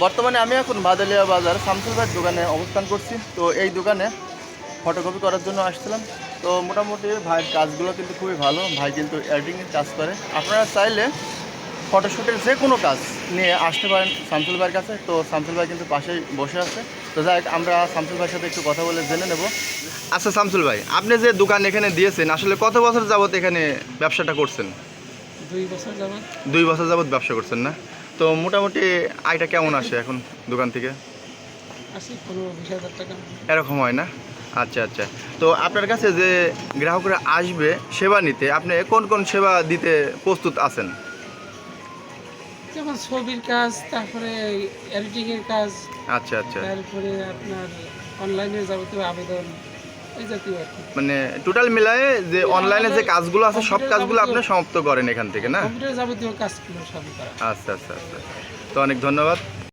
বর্তমানে আমি এখন বাদালিয়া বাজার শামসুল ভাইয়ের দোকানে অবস্থান করছি। তো এই দোকানে ফটোকপি করার জন্য আসছিলাম। তো মোটামুটি ভাইয়ের কাজগুলো কিন্তু খুবই ভালো। ভাই কিন্তু এডিটিংয়ের কাজ করে। আপনারা চাইলে ফটোশ্যুটের যে কোনো কাজ নিয়ে আসতে পারেন শামসুল ভাইয়ের কাছে। তো শামসুল ভাই কিন্তু পাশেই বসে আছে। তো যাই হোক, আমরা শামসুল ভাইয়ের সাথে একটু কথা বলে জেনে নেব। আচ্ছা শামসুল ভাই, আপনি যে দোকান এখানে দিয়েছেন আসলে কত বছর যাবত এখানে ব্যবসাটা করছেন? 2 বছর যাবত। 2 বছর যাবত ব্যবসা করছেন না? তো মোটামুটি আয়টা কেমন আসে এখন দোকান থেকে? আসি 15-20 হাজার টাকা। এরকম হয় না? আচ্ছা আচ্ছা। তো আপনার কাছে যে গ্রাহকরা আসবে সেবা নিতে, আপনি কোন কোন সেবা দিতে প্রস্তুত আছেন? যেমন ছবির কাজ, তারপরে এডিটিংয়ের কাজ, আচ্ছা আচ্ছা। তারপরে আপনার অনলাইনে যাবতীয় আবেদন, এই জাতীয় আর কি। মানে টোটাল মিলায়ে যে অনলাইনে যে কাজগুলো আছে সব কাজগুলো আপনি সমাপ্ত করেন এখান থেকে না? কম্পিউটার যাবতীয় কাজগুলো সবই করা। আচ্ছা আচ্ছা আচ্ছা। তো অনেক ধন্যবাদ।